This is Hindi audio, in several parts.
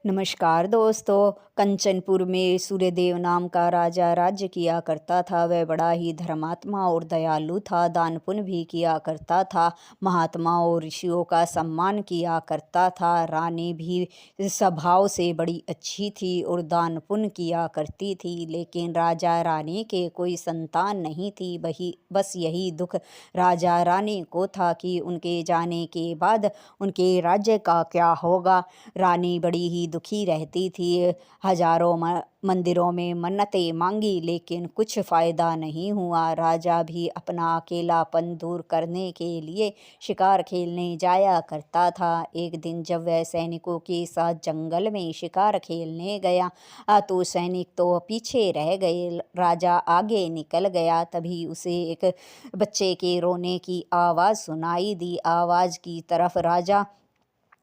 नमस्कार दोस्तों। कंचनपुर में सूर्यदेव नाम का राजा राज्य किया करता था। वह बड़ा ही धर्मात्मा और दयालु था। दान पुण्य भी किया करता था। महात्मा और ऋषियों का सम्मान किया करता था। रानी भी स्वभाव से बड़ी अच्छी थी और दान पुण्य किया करती थी। लेकिन राजा रानी के कोई संतान नहीं थी। बस यही दुख राजा रानी को था कि उनके जाने के बाद उनके राज्य का क्या होगा। रानी बड़ी ही दुखी रहती थी। हजारों मंदिरों में मन्नतें मांगी लेकिन कुछ फ़ायदा नहीं हुआ। राजा भी अपना अकेलापन दूर करने के लिए शिकार खेलने जाया करता था। एक दिन जब वह सैनिकों के साथ जंगल में शिकार खेलने गया तो सैनिक तो पीछे रह गए। राजा आगे निकल गया। तभी उसे एक बच्चे के रोने की आवाज़ सुनाई दी। आवाज़ की तरफ राजा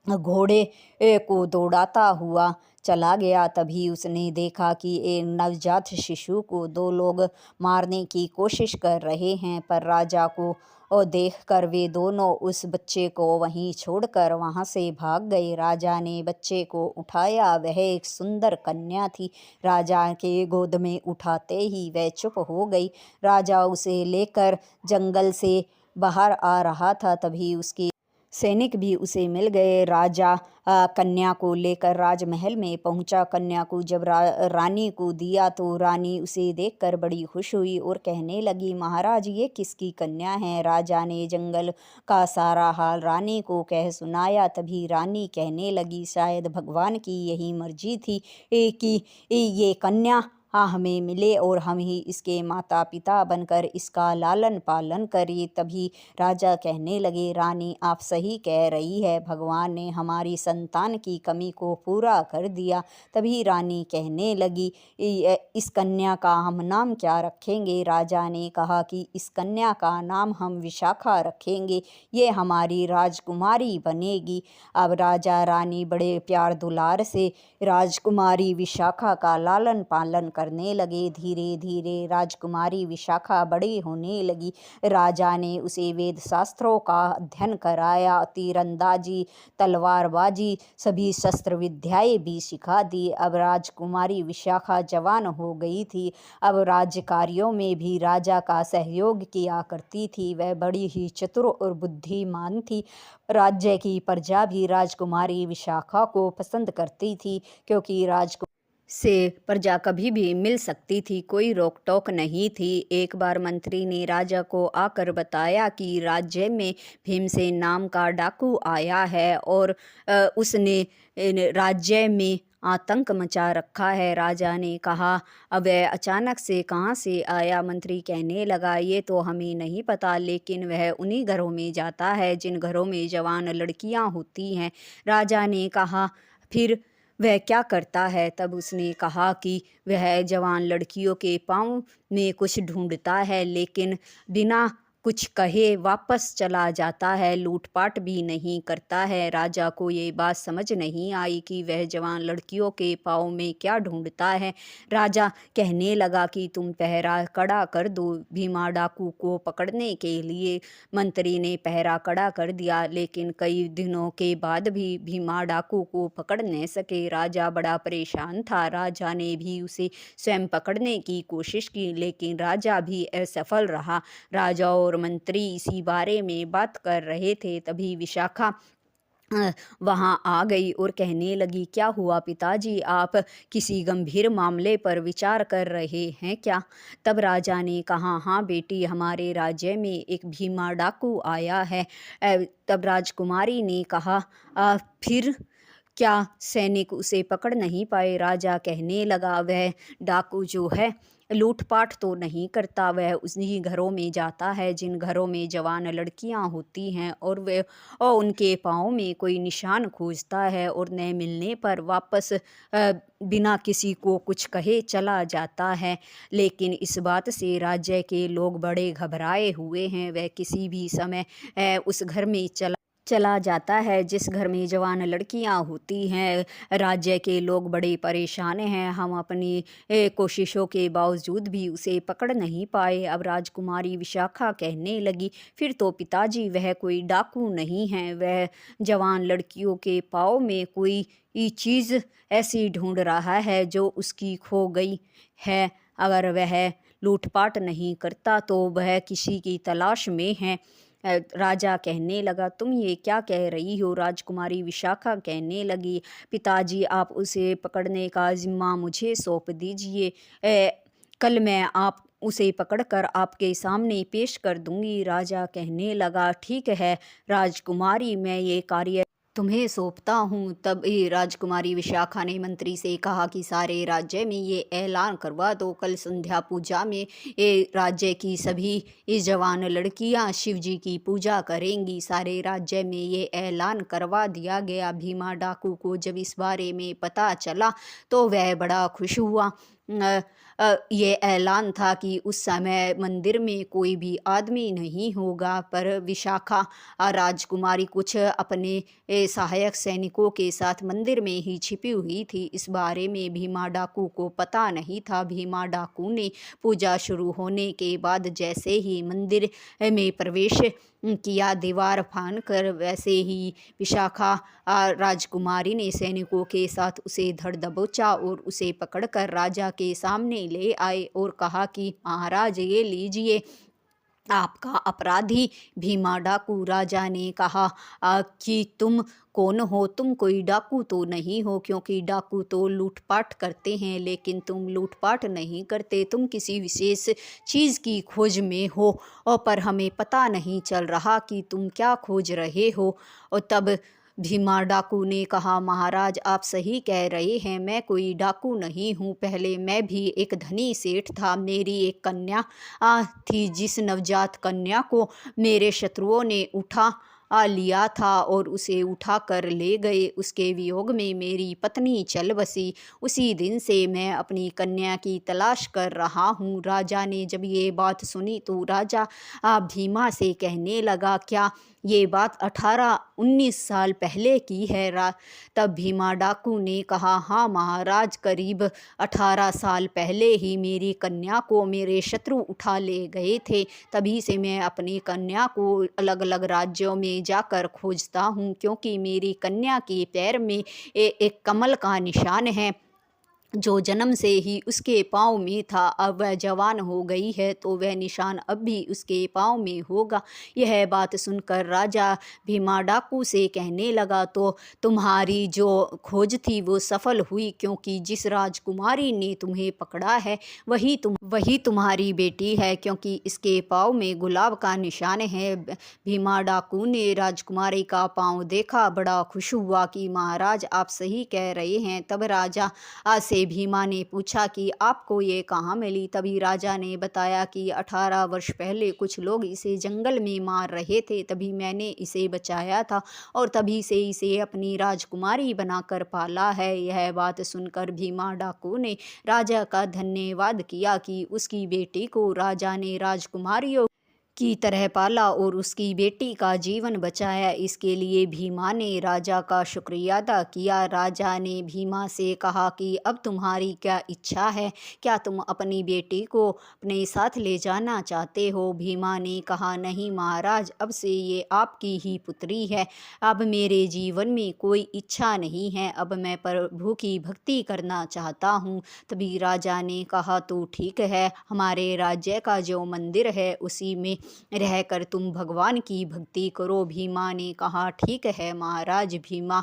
घोड़े को दौड़ाता हुआ चला गया। तभी उसने देखा कि एक नवजात शिशु को दो लोग मारने की कोशिश कर रहे हैं, पर राजा को देखकर वे दोनों उस बच्चे को वहीं छोड़कर वहां से भाग गए। राजा ने बच्चे को उठाया। वह एक सुंदर कन्या थी। राजा के गोद में उठाते ही वह चुप हो गई। राजा उसे लेकर जंगल से बाहर आ रहा था। तभी उसके सैनिक भी उसे मिल गए। राजा कन्या को लेकर राजमहल में पहुंचा। कन्या को जब रानी को दिया तो रानी उसे देखकर बड़ी खुश हुई और कहने लगी, महाराज ये किसकी कन्या है। राजा ने जंगल का सारा हाल रानी को कह सुनाया। तभी रानी कहने लगी, शायद भगवान की यही मर्जी थी कि ये कन्या हमें मिले और हम ही इसके माता पिता बनकर इसका लालन पालन करें। तभी राजा कहने लगे, रानी आप सही कह रही है, भगवान ने हमारी संतान की कमी को पूरा कर दिया। तभी रानी कहने लगी, इस कन्या का हम नाम क्या रखेंगे। राजा ने कहा कि इस कन्या का नाम हम विशाखा रखेंगे, ये हमारी राजकुमारी बनेगी। अब राजा रानी बड़े प्यार दुलार से राजकुमारी विशाखा का लालन पालन करने लगे। धीरे धीरे राजकुमारी विशाखा बड़ी होने लगी। राजा ने उसे वेद शास्त्रों का अध्ययन कराया, तीरंदाजी, तलवारबाजी, सभी शस्त्र विद्याएं भी सिखा दी। अब राजकुमारी विशाखा जवान हो गई थी। अब राज्य कार्यों में भी राजा का सहयोग किया करती थी। वह बड़ी ही चतुर और बुद्धिमान थी। राज्य की प्रजा भी राजकुमारी विशाखा को पसंद करती थी, क्योंकि राजकुमारी से प्रजा कभी भी मिल सकती थी, कोई रोक टोक नहीं थी। एक बार मंत्री ने राजा को आकर बताया कि राज्य में भीमसेन नाम का डाकू आया है और उसने राज्य में आतंक मचा रखा है। राजा ने कहा, अब वह अचानक से कहाँ से आया। मंत्री कहने लगा, ये तो हमें नहीं पता, लेकिन वह उन्हीं घरों में जाता है जिन घरों में जवान लड़कियां होती हैं। राजा ने कहा, फिर वह क्या करता है। तब उसने कहा कि वह जवान लड़कियों के पाँव में कुछ ढूंढता है, लेकिन बिना कुछ कहे वापस चला जाता है, लूटपाट भी नहीं करता है। राजा को ये बात समझ नहीं आई कि वह जवान लड़कियों के पाँव में क्या ढूंढता है। राजा कहने लगा कि तुम पहरा कड़ा कर दो भीमा डाकू को पकड़ने के लिए। मंत्री ने पहरा कड़ा कर दिया, लेकिन कई दिनों के बाद भी भीमा डाकू को पकड़ न सके। राजा बड़ा परेशान था। राजा ने भी उसे स्वयं पकड़ने की कोशिश की, लेकिन राजा भी असफल रहा। राजा और मंत्री इसी बारे में बात कर रहे थे। तभी विशाखा वहाँ आ गई और कहने लगी, क्या हुआ पिताजी, आप किसी गंभीर मामले पर विचार कर रहे हैं क्या। तब राजा ने कहा, हाँ बेटी, हमारे राज्य में एक भीमा डाकू आया है। तब राजकुमारी ने कहा, फिर क्या सैनिक उसे पकड़ नहीं पाए। राजा कहने लगा, वह डाकू जो है लूटपाट तो नहीं करता, वह उन्हीं घरों में जाता है जिन घरों में जवान लड़कियां होती हैं और उनके पाँव में कोई निशान खोजता है और न मिलने पर वापस बिना किसी को कुछ कहे चला जाता है। लेकिन इस बात से राज्य के लोग बड़े घबराए हुए हैं। वह किसी भी समय उस घर में चला चला जाता है। जिस घर में जवान लड़कियां होती हैं, राज्य के लोग बड़े परेशान हैं। हम अपनी कोशिशों के बावजूद भी उसे पकड़ नहीं पाए। अब राजकुमारी विशाखा कहने लगी, फिर तो पिताजी वह कोई डाकू नहीं है, वह जवान लड़कियों के पाँव में कोई चीज़ ऐसी ढूंढ रहा है जो उसकी खो गई है। अगर वह लूटपाट नहीं करता तो वह किसी की तलाश में है। राजा कहने लगा, तुम ये क्या कह रही हो? राजकुमारी विशाखा कहने लगी, पिताजी आप उसे पकड़ने का जिम्मा मुझे सौंप दीजिए। कल मैं आप उसे पकड़कर आपके सामने पेश कर दूंगी। राजा कहने लगा, ठीक है राजकुमारी, मैं ये कार्य तुम्हें सौंपता हूँ। तब राजकुमारी विशाखा ने मंत्री से कहा कि सारे राज्य में ये ऐलान करवा दो, कल संध्या पूजा में ये राज्य की सभी इस जवान लड़कियाँ शिव जी की पूजा करेंगी। सारे राज्य में ये ऐलान करवा दिया गया। भीमा डाकू को जब इस बारे में पता चला तो वह बड़ा खुश हुआ। ये ऐलान था कि उस समय मंदिर में कोई भी आदमी नहीं होगा, पर विशाखा राजकुमारी कुछ अपने सहायक सैनिकों के साथ मंदिर में ही छिपी हुई थी। इस बारे में भीमा डाकू को पता नहीं था। भीमा डाकू ने पूजा शुरू होने के बाद जैसे ही मंदिर में प्रवेश किया, दीवार फान कर, वैसे ही विशाखा राजकुमारी ने सैनिकों के साथ उसे धड़ दबोचा और उसे पकड़कर राजा के सामने ले आए और कहा कि महाराज ये लीजिए आपका अपराधी भीमा डाकू। राजा ने कहा कि तुम कौन हो? तुम कोई डाकू तो नहीं हो, क्योंकि डाकू तो लूटपाट करते हैं, लेकिन तुम लूटपाट नहीं करते। तुम किसी विशेष चीज़ की खोज में हो और पर हमें पता नहीं चल रहा कि तुम क्या खोज रहे हो। और तब भीमा डाकू ने कहा, महाराज आप सही कह रहे हैं, मैं कोई डाकू नहीं हूँ। पहले मैं भी एक धनी सेठ था। मेरी एक कन्या थी, जिस नवजात कन्या को मेरे शत्रुओं ने उठा लिया था और उसे उठा कर ले गए। उसके वियोग में मेरी पत्नी चल बसी। उसी दिन से मैं अपनी कन्या की तलाश कर रहा हूँ। राजा ने जब ये बात सुनी तो राजा भीमा से कहने लगा, क्या ये बात 18-19 साल पहले की है? तब भीमा डाकू ने कहा, हाँ महाराज, करीब 18 साल पहले ही मेरी कन्या को मेरे शत्रु उठा ले गए थे। तभी से मैं अपनी कन्या को अलग अलग राज्यों में जाकर खोजता हूँ, क्योंकि मेरी कन्या के पैर में एक कमल का निशान है जो जन्म से ही उसके पाँव में था। अब वह जवान हो गई है तो वह निशान अब भी उसके पाँव में होगा। यह बात सुनकर राजा भीमा डाकू से कहने लगा, तो तुम्हारी जो खोज थी वो सफल हुई, क्योंकि जिस राजकुमारी ने तुम्हें पकड़ा है वही तुम्हारी बेटी है, क्योंकि इसके पाँव में गुलाब का निशान है। भीमा डाकू ने राजकुमारी का पाँव देखा, बड़ा खुश हुआ कि महाराज आप सही कह रहे हैं। तब राजा से भीमा ने पूछा कि आपको ये कहाँ मिली? तभी राजा ने बताया कि 18 वर्ष पहले कुछ लोग इसे जंगल में मार रहे थे, तभी मैंने इसे बचाया था और तभी से इसे अपनी राजकुमारी बनाकर पाला है। यह बात सुनकर भीमा डाकू ने राजा का धन्यवाद किया कि उसकी बेटी को राजा ने राजकुमारियों की तरह पाला और उसकी बेटी का जीवन बचाया। इसके लिए भीमा ने राजा का शुक्रिया अदा किया। राजा ने भीमा से कहा कि अब तुम्हारी क्या इच्छा है? क्या तुम अपनी बेटी को अपने साथ ले जाना चाहते हो? भीमा ने कहा, नहीं महाराज, अब से ये आपकी ही पुत्री है। अब मेरे जीवन में कोई इच्छा नहीं है। अब मैं प्रभु की भक्ति करना चाहता हूँ। तभी राजा ने कहा, तो ठीक है, हमारे राज्य का जो मंदिर है उसी में रहकर तुम भगवान की भक्ति करो। भीमा ने कहा, ठीक है महाराज। भीमा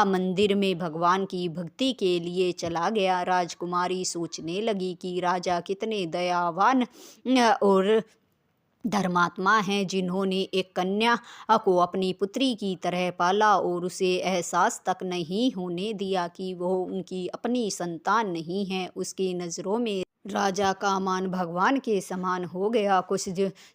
मंदिर में भगवान की भक्ति के लिए चला गया। राजकुमारी सोचने लगी कि राजा कितने दयावान और धर्मात्मा हैं, जिन्होंने एक कन्या को अपनी पुत्री की तरह पाला और उसे एहसास तक नहीं होने दिया कि वो उनकी अपनी संतान नहीं है। उसकी नज़रों में राजा का मान भगवान के समान हो गया। कुछ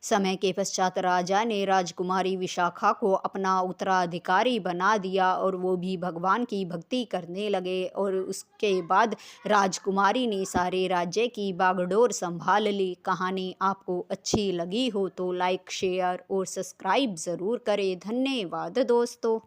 समय के पश्चात राजा ने राजकुमारी विशाखा को अपना उत्तराधिकारी बना दिया और वो भी भगवान की भक्ति करने लगे। और उसके बाद राजकुमारी ने सारे राज्य की बागडोर संभाल ली। कहानी आपको अच्छी लगी हो तो लाइक शेयर और सब्सक्राइब ज़रूर करें। धन्यवाद दोस्तों।